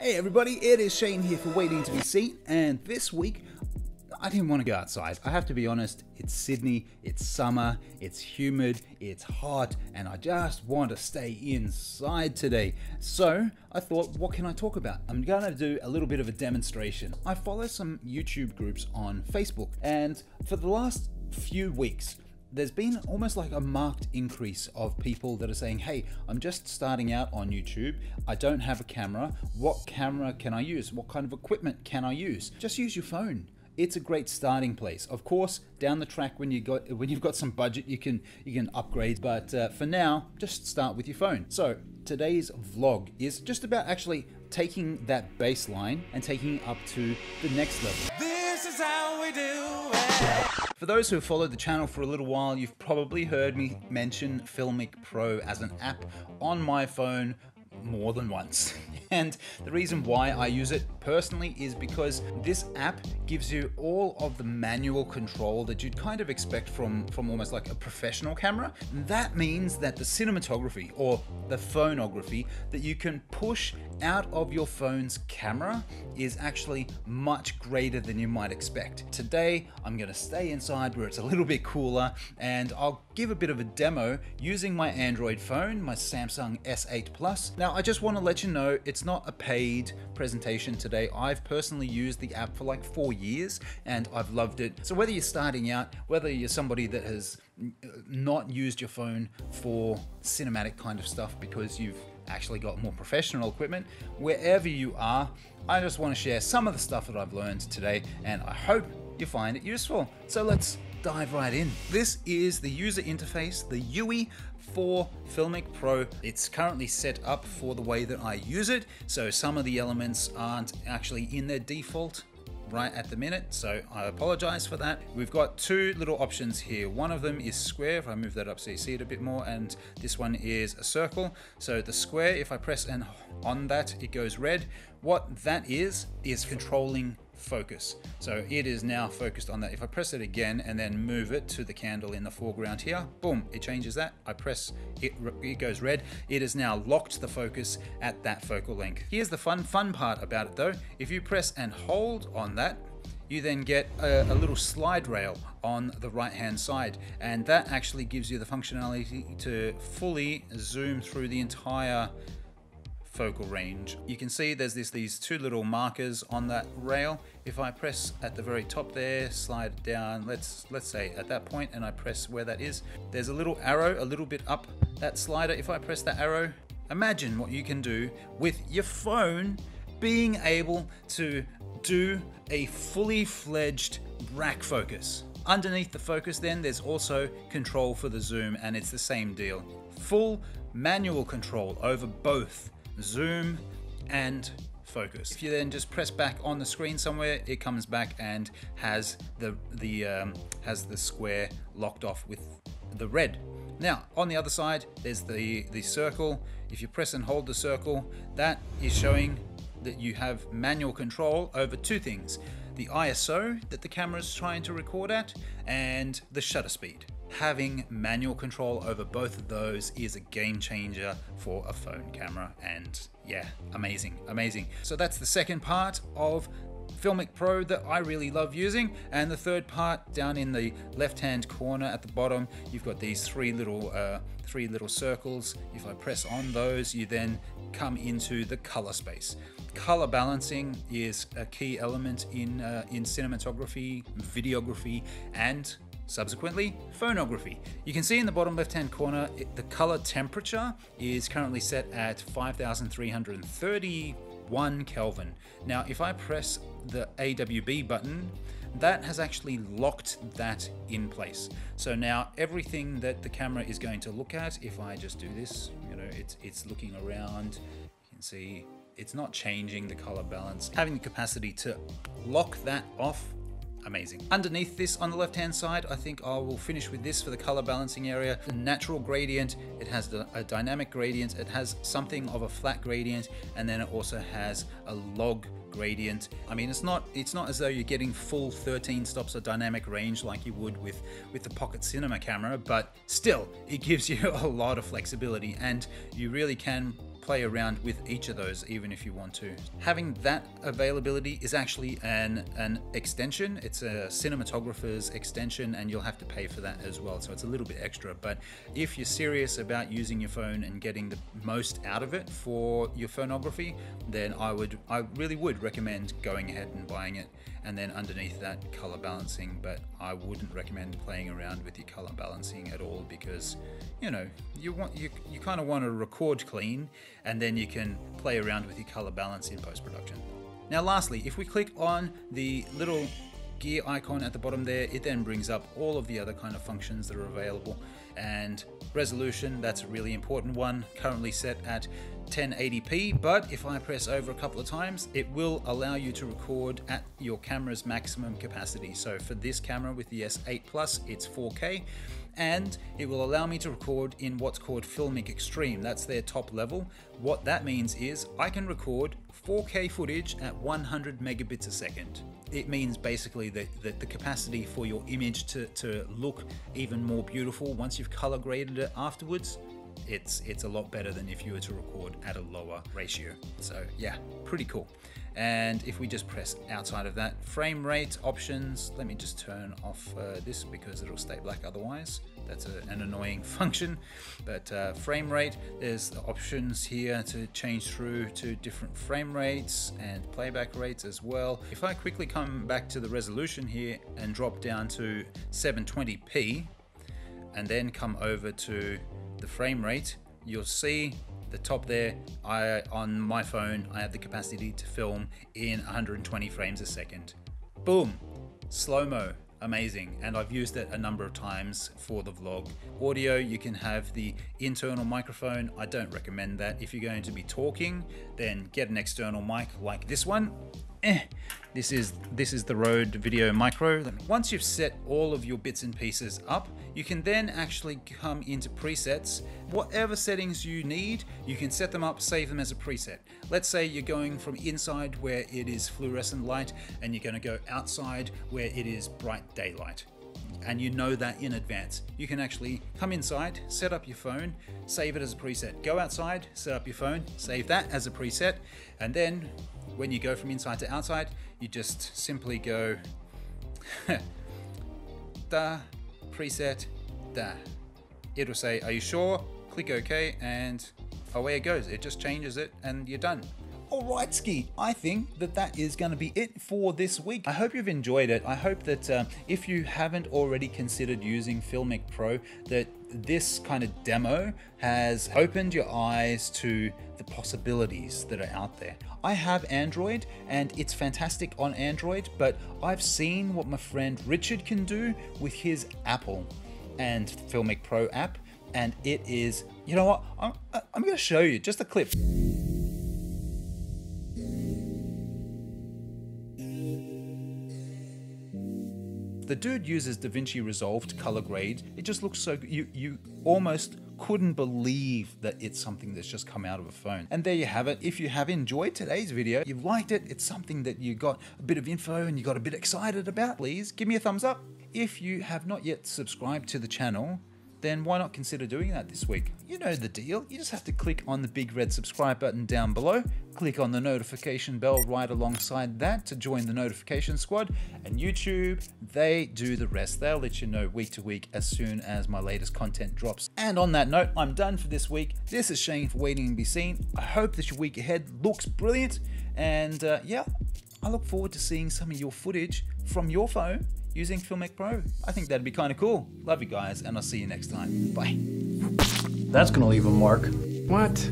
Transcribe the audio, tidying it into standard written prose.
Hey everybody, it is Shane here for Waiting to Be Seen, and this week I didn't want to go outside. I have to be honest, it's Sydney, it's summer, it's humid, it's hot, and I just want to stay inside today. So I thought, what can I talk about? I'm going to do a little bit of a demonstration. I follow some YouTube groups on Facebook, and for the last few weeks, there's been almost like a marked increase of people that are saying, hey, I'm just starting out on YouTube. I don't have a camera. What camera can I use? What kind of equipment can I use? Just use your phone. It's a great starting place. Of course, down the track when you've got some budget, you can upgrade. But for now, just start with your phone. So today's vlog is just about actually taking that baseline and taking it up to the next level. This is how we do it. For those who have followed the channel for a little while, you've probably heard me mention FilmicPRO as an app on my phone more than once. And the reason why I use it personally is because this app gives you all of the manual control that you'd kind of expect from almost like a professional camera. That means that the cinematography or the phonography that you can push out of your phone's camera is actually much greater than you might expect. Today, I'm gonna stay inside where it's a little bit cooler, and I'll give a bit of a demo using my Android phone, my Samsung S8 Plus. Now, I just wanna let you know, it's not a paid presentation today. I've personally used the app for like 4 years, and I've loved it. So whether you're starting out, whether you're somebody that has not used your phone for cinematic kind of stuff because you've actually got more professional equipment, wherever you are, I just want to share some of the stuff that I've learned today, and I hope you find it useful. So let's dive right in. This is the user interface, the UI for FilmicPRO. It's currently set up for the way that I use it, so some of the elements aren't actually in their default right at the minute, so I apologize for that. We've got two little options here. One of them is square. If I move that up so you see it a bit more, and this one is a circle. So the square, if I press and on that, it goes red. What that is controlling focus. So it is now focused on that. If I press it again and then move it to the candle in the foreground here, boom, it changes that. I press it, it goes red. It has now locked the focus at that focal length. Here's the fun part about it though. If you press and hold on that, you then get a little slide rail on the right hand side, and that actually gives you the functionality to fully zoom through the entire focal range. You can see there's these two little markers on that rail. If I press at the very top there, slide down, let's say at that point, and I press where that is, there's a little arrow a little bit up that slider. If I press that arrow, imagine what you can do with your phone being able to do a fully fledged rack focus. Underneath the focus then, there's also control for the zoom, and it's the same deal. Full manual control over both zoom and focus. If you then just press back on the screen somewhere, it comes back and has the square locked off with the red. Now on the other side, there's the circle. If you press and hold the circle, that is showing that you have manual control over two things: the ISO that the camera is trying to record at, and the shutter speed. Having manual control over both of those is a game changer for a phone camera, and yeah, amazing. So that's the second part of FilmicPRO that I really love using. And the third part, down in the left hand corner at the bottom, you've got these three little circles. If I press on those, you then come into the color space. Color balancing is a key element in cinematography, videography, and subsequently phonography. You can see in the bottom left hand corner, the color temperature is currently set at 5,331 Kelvin. Now if I press the AWB button, that has actually locked that in place. So now everything that the camera is going to look at, if I just do this, you know, it's looking around, you can see it's not changing the color balance. Having the capacity to lock that off, amazing. Underneath this on the left hand side, I think I will finish with this for the color balancing area. The natural gradient, it has a dynamic gradient, it has something of a flat gradient, and then it also has a log gradient. I mean, it's not as though you're getting full 13 stops of dynamic range like you would with the Pocket Cinema camera, but still, it gives you a lot of flexibility, and you really can play around with each of those even if you want to. Having that availability is actually an extension. It's a cinematographer's extension, and you'll have to pay for that as well, so it's a little bit extra. But if you're serious about using your phone and getting the most out of it for your phonography, then I really would recommend going ahead and buying it, and then underneath that color balancing. But I wouldn't recommend playing around with your color balancing at all, because you know, you kind of want to record clean, and then you can play around with your color balance in post-production. Now lastly, if we click on the little gear icon at the bottom there, it then brings up all of the other kind of functions that are available. And resolution, that's a really important one, currently set at 1080p, but if I press over a couple of times, it will allow you to record at your camera's maximum capacity. So for this camera with the S8 Plus, it's 4K, and it will allow me to record in what's called Filmic Extreme. That's their top level. What that means is I can record 4K footage at 100 megabits a second. It means basically that the capacity for your image to look even more beautiful once you've color graded it afterwards, it's a lot better than if you were to record at a lower ratio. So yeah, pretty cool. And if we just press outside of that, frame rate options, let me just turn off this because it'll stay black otherwise. That's an annoying function. But frame rate, there's the options here to change through to different frame rates and playback rates as well. If I quickly come back to the resolution here and drop down to 720p and then come over to the frame rate, you'll see the top there, on my phone, I have the capacity to film in 120 frames a second. Boom, slow-mo, amazing. And I've used it a number of times for the vlog. Audio, you can have the internal microphone. I don't recommend that. If you're going to be talking, then get an external mic like this one. This is the Rode Video Micro. Once you've set all of your bits and pieces up, you can then actually come into presets. Whatever settings you need, you can set them up, save them as a preset. Let's say you're going from inside where it is fluorescent light, and you're going to go outside where it is bright daylight. And you know that in advance. You can actually come inside, set up your phone, save it as a preset. Go outside, set up your phone, save that as a preset, and then when you go from inside to outside, you just simply go da, preset, da. It'll say, are you sure? Click OK, and away it goes. It just changes it and you're done. Alright Ski, I think that is going to be it for this week. I hope you've enjoyed it. I hope that if you haven't already considered using FilmicPRO, that this kind of demo has opened your eyes to the possibilities that are out there. I have Android and it's fantastic on Android, but I've seen what my friend Richard can do with his Apple and FilmicPRO app, and it is, you know what, I'm going to show you just a clip. The dude uses DaVinci Resolve to color grade. It just looks so good. You almost couldn't believe that it's something that's just come out of a phone. And there you have it. If you have enjoyed today's video, you've liked it, it's something that you got a bit of info and you got a bit excited about, please give me a thumbs up. If you have not yet subscribed to the channel, then why not consider doing that this week? You know the deal. You just have to click on the big red subscribe button down below, click on the notification bell right alongside that to join the notification squad, and YouTube, they do the rest. They'll let you know week to week as soon as my latest content drops. And on that note, I'm done for this week. This is Shane for Waiting and Be Seen. I hope that your week ahead looks brilliant, and yeah, I look forward to seeing some of your footage from your phone using FilmicPRO. I think that'd be kind of cool. Love you guys, and I'll see you next time. Bye. That's gonna leave a mark. What?